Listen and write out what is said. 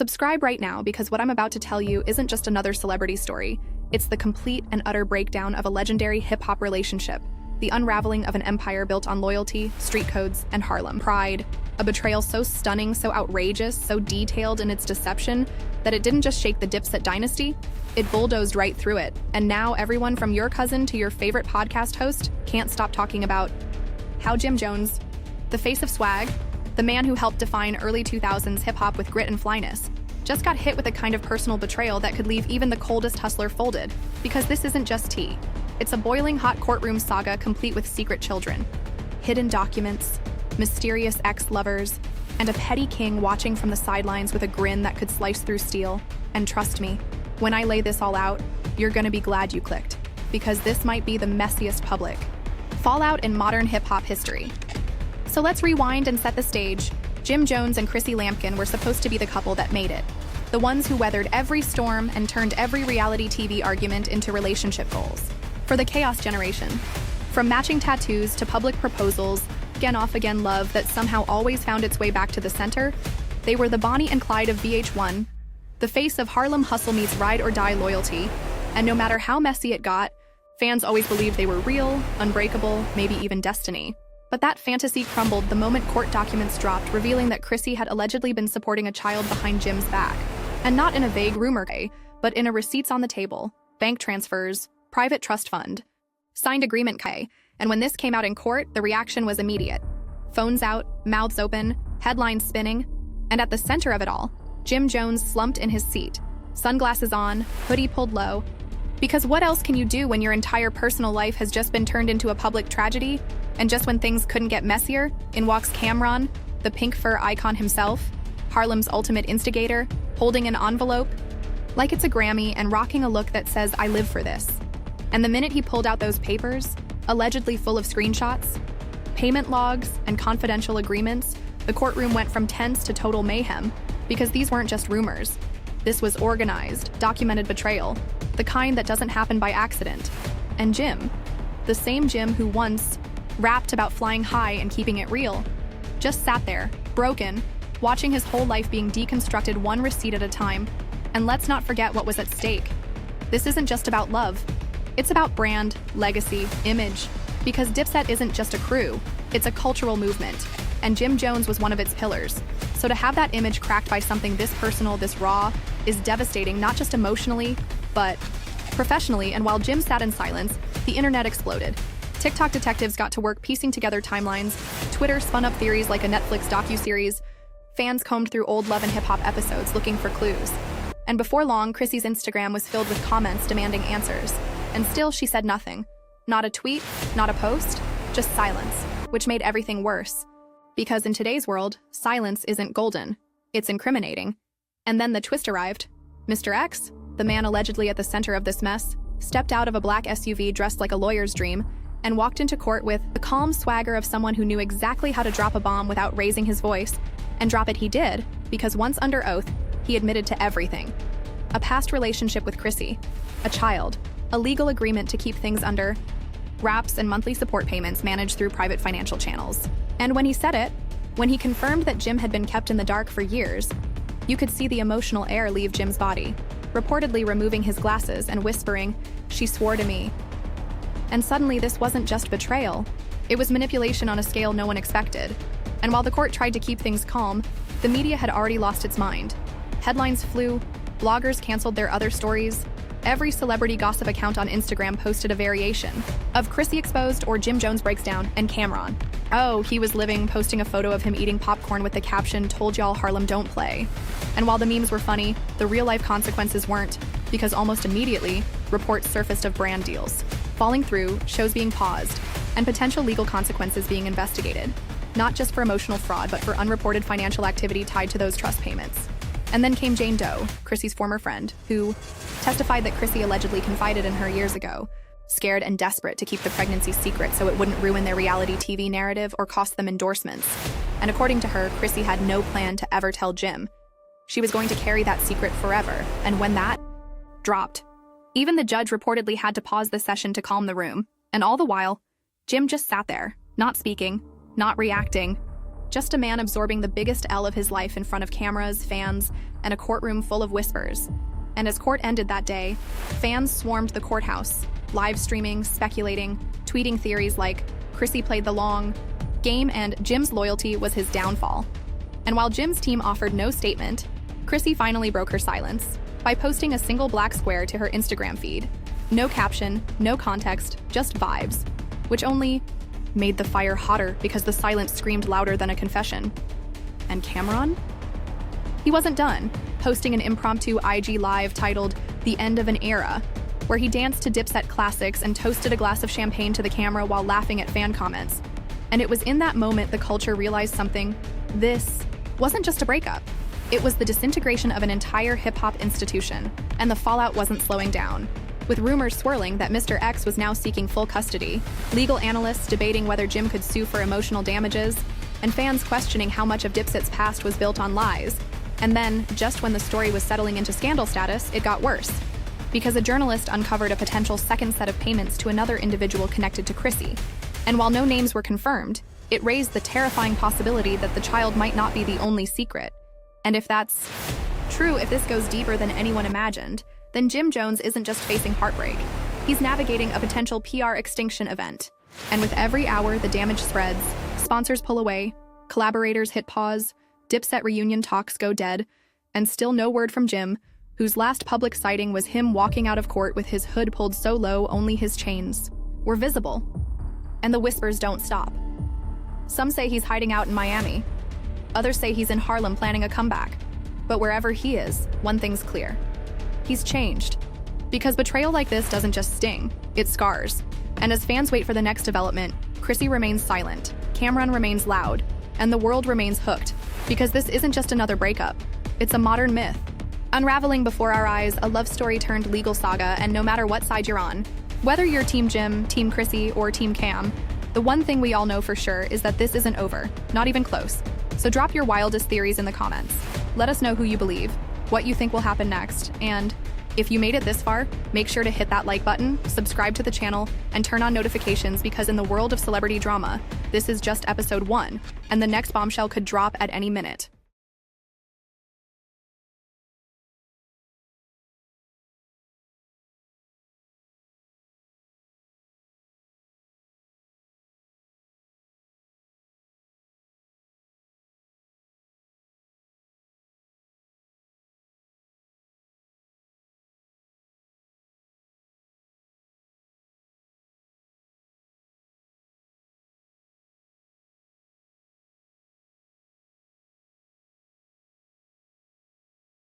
Subscribe right now because what I'm about to tell you isn't just another celebrity story. It's the complete and utter breakdown of a legendary hip-hop relationship, the unraveling of an empire built on loyalty, street codes, and Harlem pride. A betrayal so stunning, so outrageous, so detailed in its deception that it didn't just shake the Dipset dynasty, it bulldozed right through it. And now everyone from your cousin to your favorite podcast host can't stop talking about how Jim Jones, the face of swag, the man who helped define early 2000s hip-hop with grit and flyness, just got hit with a kind of personal betrayal that could leave even the coldest hustler folded. Because this isn't just tea. It's a boiling hot courtroom saga complete with secret children, hidden documents, mysterious ex-lovers, and a petty king watching from the sidelines with a grin that could slice through steel. And trust me, when I lay this all out, you're gonna be glad you clicked, because this might be the messiest public fallout in modern hip-hop history. So let's rewind and set the stage. Jim Jones and Chrissy Lampkin were supposed to be the couple that made it, the ones who weathered every storm and turned every reality TV argument into relationship goals. For the chaos generation, from matching tattoos to public proposals, again-off-again love that somehow always found its way back to the center, they were the Bonnie and Clyde of VH1, the face of Harlem hustle meets ride-or-die loyalty, and no matter how messy it got, fans always believed they were real, unbreakable, maybe even destiny. But that fantasy crumbled the moment court documents dropped, revealing that Chrissy had allegedly been supporting a child behind Jim's back. And not in a vague rumor way, but in a receipts on the table, bank transfers, private trust fund, signed agreement K. And when this came out in court, the reaction was immediate. Phones out, mouths open, headlines spinning, and at the center of it all, Jim Jones slumped in his seat, sunglasses on, hoodie pulled low. Because what else can you do when your entire personal life has just been turned into a public tragedy? And just when things couldn't get messier, in walks Cameron, the pink fur icon himself, Harlem's ultimate instigator, holding an envelope, like it's a Grammy and rocking a look that says, "I live for this." And the minute he pulled out those papers, allegedly full of screenshots, payment logs, and confidential agreements, the courtroom went from tense to total mayhem, because these weren't just rumors. This was organized, documented betrayal, the kind that doesn't happen by accident. And Jim, the same Jim who once rapped about flying high and keeping it real, just sat there, broken, watching his whole life being deconstructed one receipt at a time. And let's not forget what was at stake. This isn't just about love. It's about brand, legacy, image. Because Dipset isn't just a crew, it's a cultural movement. And Jim Jones was one of its pillars. So to have that image cracked by something this personal, this raw, is devastating, not just emotionally, but professionally. And while Jim sat in silence, the internet exploded. TikTok detectives got to work piecing together timelines, Twitter spun up theories like a Netflix docuseries, fans combed through old Love and Hip Hop episodes looking for clues. And before long, Chrissy's Instagram was filled with comments demanding answers. And still she said nothing. Not a tweet, not a post, just silence, which made everything worse. Because in today's world, silence isn't golden, it's incriminating. And then the twist arrived. Mr. X, the man allegedly at the center of this mess, stepped out of a black SUV dressed like a lawyer's dream and walked into court with the calm swagger of someone who knew exactly how to drop a bomb without raising his voice. And drop it he did, because once under oath, he admitted to everything. A past relationship with Chrissy, a child, a legal agreement to keep things under wraps, and monthly support payments managed through private financial channels. And when he said it, when he confirmed that Jim had been kept in the dark for years, you could see the emotional air leave Jim's body, reportedly removing his glasses and whispering, "She swore to me." And suddenly this wasn't just betrayal, it was manipulation on a scale no one expected. And while the court tried to keep things calm, the media had already lost its mind. Headlines flew, bloggers canceled their other stories, every celebrity gossip account on Instagram posted a variation of Chrissy exposed or Jim Jones breaks down, and Cameron. Oh, he was living, posting a photo of him eating popcorn with the caption, "Told y'all Harlem don't play." And while the memes were funny, the real-life consequences weren't, because almost immediately, reports surfaced of brand deals falling through, shows being paused, and potential legal consequences being investigated, not just for emotional fraud, but for unreported financial activity tied to those trust payments. And then came Jane Doe, Chrissy's former friend, who testified that Chrissy allegedly confided in her years ago, scared and desperate to keep the pregnancy secret so it wouldn't ruin their reality TV narrative or cost them endorsements. And according to her, Chrissy had no plan to ever tell Jim. She was going to carry that secret forever, and when that dropped, even the judge reportedly had to pause the session to calm the room. And all the while, Jim just sat there, not speaking, not reacting, Just a man absorbing the biggest L of his life in front of cameras, fans, and a courtroom full of whispers. And as court ended that day, fans swarmed the courthouse, live streaming, speculating, tweeting theories like Chrissy played the long game and Jim's loyalty was his downfall. And while Jim's team offered no statement, Chrissy finally broke her silence by posting a single black square to her Instagram feed. No caption, no context, just vibes, which only made the fire hotter because the silence screamed louder than a confession. And Cameron? He wasn't done, posting an impromptu IG live titled The End of an Era, where he danced to Dipset classics and toasted a glass of champagne to the camera while laughing at fan comments. And it was in that moment the culture realized something. This wasn't just a breakup. It was the disintegration of an entire hip-hop institution, and the fallout wasn't slowing down. With rumors swirling that Mr. X was now seeking full custody, legal analysts debating whether Jim could sue for emotional damages, and fans questioning how much of Dipset's past was built on lies. And then, just when the story was settling into scandal status, it got worse. Because a journalist uncovered a potential second set of payments to another individual connected to Chrissy. And while no names were confirmed, it raised the terrifying possibility that the child might not be the only secret. And if that's true, if this goes deeper than anyone imagined, then Jim Jones isn't just facing heartbreak. He's navigating a potential PR extinction event. And with every hour, the damage spreads. Sponsors pull away, collaborators hit pause, Dipset reunion talks go dead, and still no word from Jim, whose last public sighting was him walking out of court with his hood pulled so low only his chains were visible. And the whispers don't stop. Some say he's hiding out in Miami. Others say he's in Harlem planning a comeback. But wherever he is, one thing's clear. He's changed. Because betrayal like this doesn't just sting, it scars. And as fans wait for the next development, Chrissy remains silent, Cameron remains loud, and the world remains hooked. Because this isn't just another breakup, it's a modern myth. Unraveling before our eyes, a love story turned legal saga, and no matter what side you're on, whether you're Team Jim, Team Chrissy, or Team Cam, the one thing we all know for sure is that this isn't over, not even close. So drop your wildest theories in the comments. Let us know who you believe, what you think will happen next, and if you made it this far, make sure to hit that like button, subscribe to the channel, and turn on notifications because in the world of celebrity drama, this is just episode 1, and the next bombshell could drop at any minute.